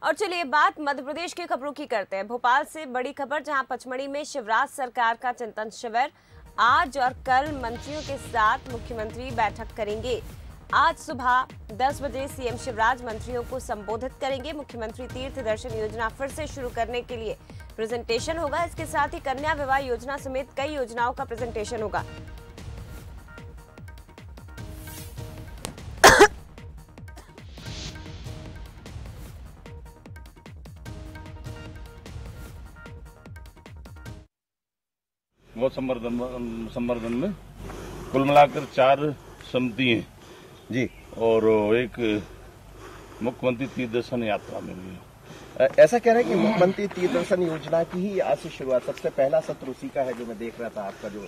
और चलिए बात मध्य प्रदेश की खबरों की करते हैं। भोपाल से बड़ी खबर, जहां पचमढ़ी में शिवराज सरकार का चिंतन शिविर। आज और कल मंत्रियों के साथ मुख्यमंत्री बैठक करेंगे। आज सुबह 10 बजे सीएम शिवराज मंत्रियों को संबोधित करेंगे। मुख्यमंत्री तीर्थ दर्शन योजना फिर से शुरू करने के लिए प्रेजेंटेशन होगा। इसके साथ ही कन्या विवाह योजना समेत कई योजनाओं का प्रेजेंटेशन होगा। वो संवर्धन में कुल मिलाकर 4 समिति हैं जी, और एक मुख्यमंत्री तीर्थ दर्शन यात्रा में भी। ऐसा कह रहे हैं कि मुख्यमंत्री तीर्थ दर्शन योजना की ही आज से शुरुआत, सबसे पहला सत्र उसी का है जो मैं देख रहा था। आपका जो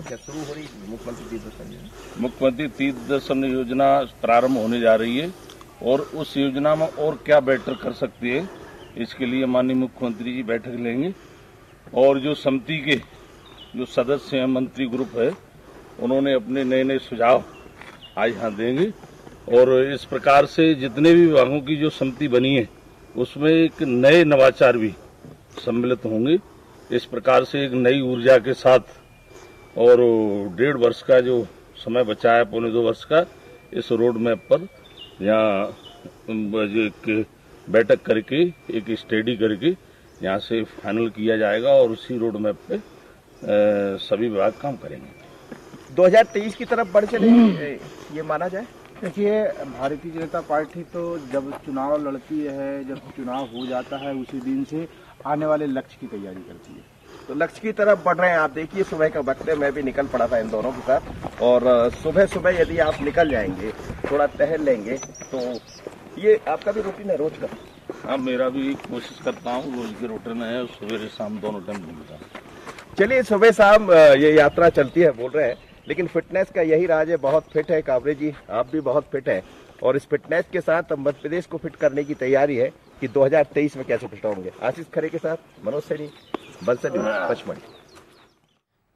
क्या शुरू हो रही मुख्यमंत्री तीर्थ दर्शन योजना? मुख्यमंत्री तीर्थ दर्शन योजना प्रारंभ होने जा रही है और उस योजना में और क्या बेटर कर सकती है, इसके लिए माननीय मुख्यमंत्री जी बैठक लेंगे। और जो समिति के जो सदस्य हैं, मंत्री ग्रुप है, उन्होंने अपने नए नए सुझाव आज यहाँ देंगे। और इस प्रकार से जितने भी विभागों की जो समिति बनी है उसमें एक नए नवाचार भी सम्मिलित होंगे। इस प्रकार से एक नई ऊर्जा के साथ और 1.5 वर्ष का जो समय बचा है, 1.25 वर्ष का, इस रोड मैप पर यहाँ एक बैठक करके, एक स्टडी करके यहाँ से फाइनल किया जाएगा और उसी रोड मैप पे सभी विभाग काम करेंगे। 2023 की तरफ बढ़ चले ये माना जाए। देखिए, भारतीय जनता पार्टी तो जब चुनाव लड़ती है, जब चुनाव हो जाता है, उसी दिन से आने वाले लक्ष्य की तैयारी करती है। तो लक्ष्य की तरफ बढ़ रहे हैं। आप देखिए, सुबह का वक्त है, मैं भी निकल पड़ा था इन दोनों के साथ। और सुबह सुबह यदि आप निकल जाएंगे, थोड़ा टहल लेंगे, तो ये आपका भी रूटीन है रोज का? हाँ, मेरा भी कोशिश करता हूँ, रोज की रूटीन है, सवेरे शाम दोनों टाइम घूमता हूँ। चलिए, सुबह शाम ये यात्रा चलती है बोल रहे हैं, लेकिन फिटनेस का यही राज है। बहुत फिट है कावरे जी, आप भी बहुत फिट है, और इस फिटनेस के साथ मध्य प्रदेश को फिट करने की तैयारी है कि 2023 में कैसे फिट होंगे। आशीष खरे के साथ मनोज सैनी, बंसल न्यूज, पचमढ़ी।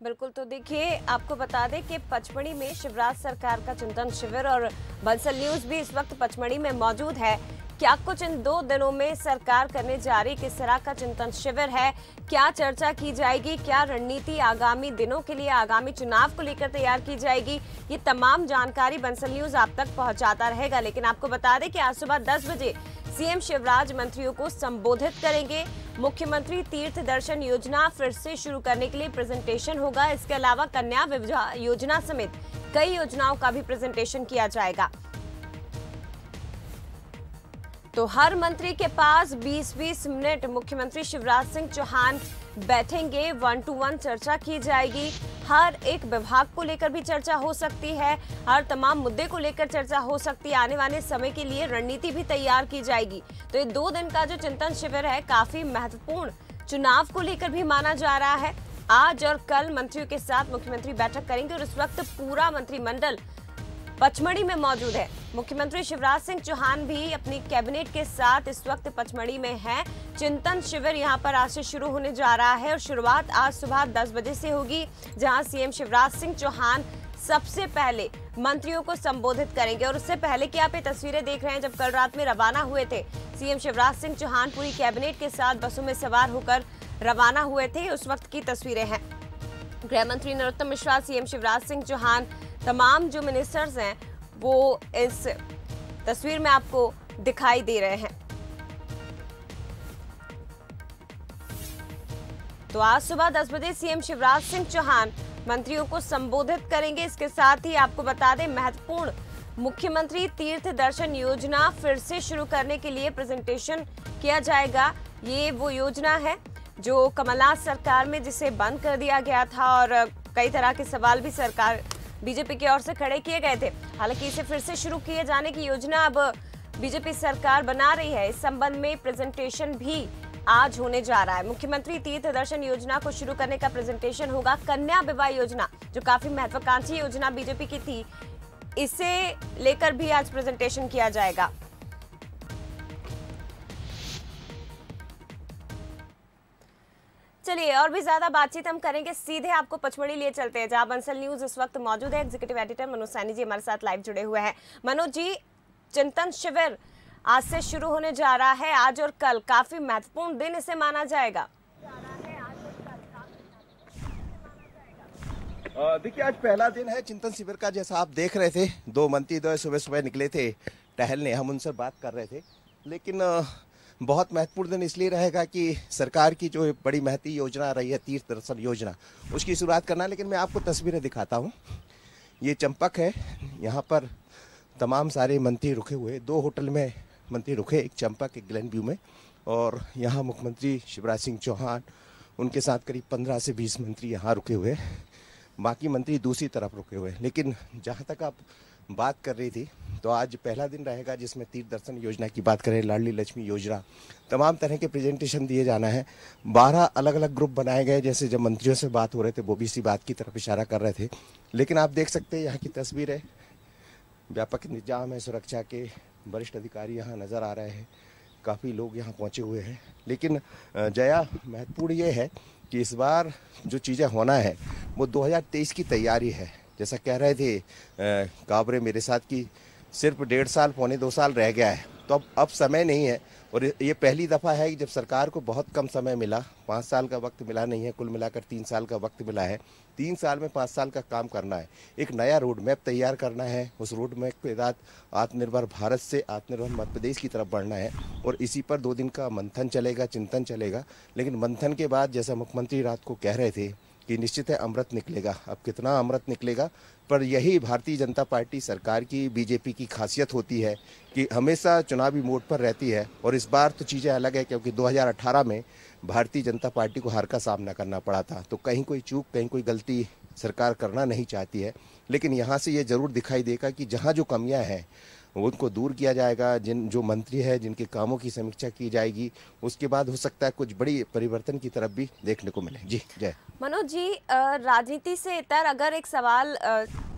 बिल्कुल, तो देखिए आपको बता दें कि पचमढ़ी में शिवराज सरकार का चिंतन शिविर, और बंसल न्यूज भी इस वक्त पचमढ़ी में मौजूद है। क्या कुछ इन 2 दिनों में सरकार करने जा रही, किस तरह का चिंतन शिविर है, क्या चर्चा की जाएगी, क्या रणनीति आगामी दिनों के लिए, आगामी चुनाव को लेकर तैयार की जाएगी, ये तमाम जानकारी बंसल न्यूज आप तक पहुंचाता रहेगा। लेकिन आपको बता दें कि आज सुबह 10 बजे सीएम शिवराज मंत्रियों को संबोधित करेंगे। मुख्यमंत्री तीर्थ दर्शन योजना फिर से शुरू करने के लिए प्रेजेंटेशन होगा। इसके अलावा कन्या विवाह योजना समेत कई योजनाओं का भी प्रेजेंटेशन किया जाएगा। तो हर मंत्री के पास 20-20 मिनट मुख्यमंत्री शिवराज सिंह चौहान बैठेंगे, 1-to-1 चर्चा की जाएगी। हर एक विभाग को लेकर भी चर्चा हो सकती है, हर तमाम मुद्दे को लेकर चर्चा हो सकती है। आने वाले समय के लिए रणनीति भी तैयार की जाएगी। तो ये 2 दिन का जो चिंतन शिविर है काफी महत्वपूर्ण चुनाव को लेकर भी माना जा रहा है। आज और कल मंत्रियों के साथ मुख्यमंत्री बैठक करेंगे और इस वक्त पूरा मंत्रिमंडल पचमढ़ी में मौजूद है। मुख्यमंत्री शिवराज सिंह चौहान भी अपनी कैबिनेट के साथ इस वक्त पचमढ़ी में है। चिंतन शिविर यहां पर आज से शुरू होने जा रहा है और शुरुआत आज सुबह 10 बजे से होगी, जहां सीएम शिवराज सिंह चौहान सबसे पहले मंत्रियों को संबोधित करेंगे। और उससे पहले की आप ये तस्वीरें देख रहे हैं, जब कल रात में रवाना हुए थे सीएम शिवराज सिंह चौहान पूरी कैबिनेट के साथ बसों में सवार होकर रवाना हुए थे, उस वक्त की तस्वीरें हैं। गृह मंत्री नरोत्तम मिश्रा, सीएम शिवराज सिंह चौहान, तमाम जो मिनिस्टर्स हैं वो इस तस्वीर में आपको दिखाई दे रहे हैं। तो आज सुबह 10 बजे सीएम शिवराज सिंह चौहान मंत्रियों को संबोधित करेंगे। इसके साथ ही आपको बता दें, महत्वपूर्ण मुख्यमंत्री तीर्थ दर्शन योजना फिर से शुरू करने के लिए प्रेजेंटेशन किया जाएगा। ये वो योजना है जो कमलनाथ सरकार में जिसे बंद कर दिया गया था और कई तरह के सवाल भी सरकार बीजेपी की ओर से खड़े किए गए थे। हालांकि इसे फिर से शुरू किए जाने की योजना अब बीजेपी सरकार बना रही है। इस संबंध में प्रेजेंटेशन भी आज होने जा रहा है। मुख्यमंत्री तीर्थ दर्शन योजना को शुरू करने का प्रेजेंटेशन होगा। कन्या विवाह योजना जो काफी महत्वाकांक्षी योजना बीजेपी की थी, इसे लेकर भी आज प्रेजेंटेशन किया जाएगा। चलिए और भी ज्यादा बातचीत हम करेंगे, सीधे आपको पचमढ़ी लिए चलते हैं जहां बंसल न्यूज इस वक्त मौजूद है। एग्जीक्यूटिव एडिटर मनोज सैनी जी हमारे साथ लाइव जुड़े हुए हैं। मनोज जी, चिंतन शिविर आज से शुरू होने जा रहा है। आज और कल काफी महत्वपूर्ण दिन इसे माना जाएगा। देखिए, आज पहला दिन है चिंतन शिविर का। जैसा आप देख रहे थे, 2 मंत्री सुबह सुबह निकले थे टहलने, हम उनसे बात कर रहे थे। लेकिन बहुत महत्वपूर्ण दिन इसलिए रहेगा कि सरकार की जो बड़ी महती योजना रही है, तीर्थ दर्शन योजना, उसकी शुरुआत करना है। लेकिन मैं आपको तस्वीरें दिखाता हूँ। ये चंपक है, यहाँ पर तमाम सारे मंत्री रुके हुए, 2 होटल में मंत्री रुके, एक चंपक, एक ग्लैन व्यू में। और यहाँ मुख्यमंत्री शिवराज सिंह चौहान, उनके साथ करीब 15 से 20 मंत्री यहाँ रुके हुए, बाकी मंत्री दूसरी तरफ रुके हुए। लेकिन जहाँ तक आप बात कर रही थी, तो आज पहला दिन रहेगा जिसमें तीर्थ दर्शन योजना की बात करें, लाडली लक्ष्मी योजना, तमाम तरह के प्रेजेंटेशन दिए जाना है। 12 अलग अलग ग्रुप बनाए गए। जैसे जब मंत्रियों से बात हो रहे थे, वो भी इसी बात की तरफ इशारा कर रहे थे। लेकिन आप देख सकते हैं यहाँ की तस्वीर है, व्यापक इंतजाम है, सुरक्षा के वरिष्ठ अधिकारी यहाँ नज़र आ रहे हैं, काफ़ी लोग यहाँ पहुँचे हुए हैं। लेकिन जया, महत्वपूर्ण ये है कि इस बार जो चीज़ें होना है वो 2023 की तैयारी है। जैसा कह रहे थे काबरे मेरे साथ कि सिर्फ 1.5 साल, पौने 2 साल रह गया है, तो अब समय नहीं है। और ये पहली दफ़ा है कि जब सरकार को बहुत कम समय मिला, 5 साल का वक्त मिला नहीं है, कुल मिलाकर 3 साल का वक्त मिला है। 3 साल में 5 साल का काम करना है, एक नया रोड मैप तैयार करना है। उस रोड मैप के तहत आत्मनिर्भर भारत से आत्मनिर्भर मध्य प्रदेश की तरफ बढ़ना है। और इसी पर 2 दिन का मंथन चलेगा, चिंतन चलेगा। लेकिन मंथन के बाद, जैसा मुख्यमंत्री रात को कह रहे थे कि निश्चित है अमृत निकलेगा। अब कितना अमृत निकलेगा, पर यही भारतीय जनता पार्टी सरकार की, बीजेपी की खासियत होती है कि हमेशा चुनावी मोड पर रहती है। और इस बार तो चीज़ें अलग है, क्योंकि 2018 में भारतीय जनता पार्टी को हार का सामना करना पड़ा था। तो कहीं कोई चूक, कहीं कोई गलती सरकार करना नहीं चाहती है। लेकिन यहाँ से ये ज़रूर दिखाई देगा कि जहाँ जो कमियाँ हैं उनको दूर किया जाएगा। जो मंत्री है, जिनके कामों की समीक्षा की जाएगी, उसके बाद हो सकता है कुछ बड़ी परिवर्तन की तरफ भी देखने को मिले। जी जय। मनोज जी, राजनीति से इतर अगर एक सवाल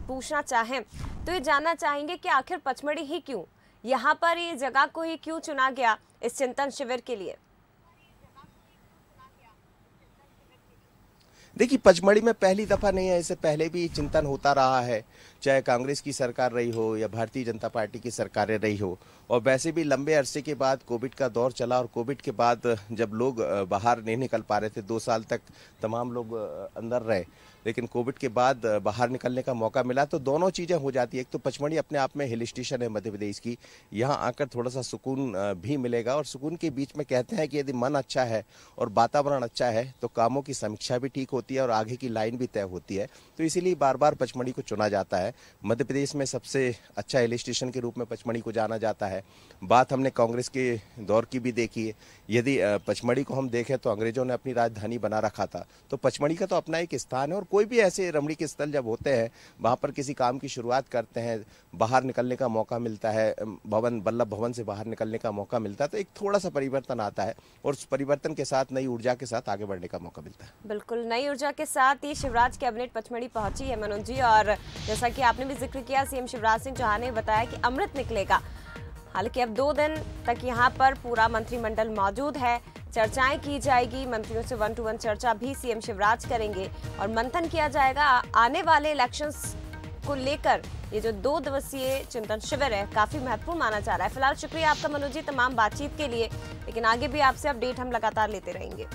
पूछना चाहें तो ये जानना चाहेंगे कि आखिर पचमढ़ी ही क्यों, यहाँ पर ये जगह को ही क्यों चुना गया इस चिंतन शिविर के लिए? देखिए, पचमढ़ी में पहली दफ़ा नहीं है, इससे पहले भी चिंतन होता रहा है, चाहे कांग्रेस की सरकार रही हो या भारतीय जनता पार्टी की सरकारें रही हो। और वैसे भी लंबे अरसे के बाद कोविड का दौर चला, और कोविड के बाद जब लोग बाहर नहीं निकल पा रहे थे, 2 साल तक तमाम लोग अंदर रहे, लेकिन कोविड के बाद बाहर निकलने का मौका मिला, तो दोनों चीज़ें हो जाती है। एक तो पचमढ़ी अपने आप में हिल स्टेशन है मध्य प्रदेश की, यहाँ आकर थोड़ा सा सुकून भी मिलेगा। और सुकून के बीच में कहते हैं कि यदि मन अच्छा है और वातावरण अच्छा है तो कामों की समीक्षा भी ठीक होती है और आगे की लाइन भी तय होती है। तो इसीलिए बार बार पचमढ़ी को चुना जाता है। मध्य प्रदेश में सबसे अच्छा हिल स्टेशन के रूप में पचमढ़ी को जाना जाता है। बात हमने कांग्रेस के दौर की भी देखी है। यदि पचमढ़ी को हम देखें तो अंग्रेजों ने अपनी राजधानी बना रखा था, तो पचमढ़ी का तो अपना एक स्थान है। और कोई भी ऐसे रमणीक स्थल जब होते हैं, वहाँ पर किसी काम की शुरुआत करते हैं, बाहर निकलने का मौका मिलता है, वल्लभ भवन से बाहर निकलने का मौका मिलता है, तो एक थोड़ा सा परिवर्तन आता है और उस परिवर्तन के साथ नई ऊर्जा के साथ आगे बढ़ने का मौका मिलता है। बिल्कुल, नई ऊर्जा के साथ ही शिवराज कैबिनेट पचमढ़ी पहुंची है मनोज जी। और जैसा कि आपने भी जिक्र किया, सीएम शिवराज सिंह चौहान ने बताया कि अमृत निकलेगा। हालांकि अब 2 दिन तक यहाँ पर पूरा मंत्रिमंडल मौजूद है, चर्चाएं की जाएगी, मंत्रियों से 1-to-1 चर्चा भी सीएम शिवराज करेंगे और मंथन किया जाएगा आने वाले इलेक्शंस को लेकर। ये जो 2 दिवसीय चिंतन शिविर है काफी महत्वपूर्ण माना जा रहा है। फिलहाल शुक्रिया आपका मनोज जी तमाम बातचीत के लिए, लेकिन आगे भी आपसे अपडेट हम लगातार लेते रहेंगे।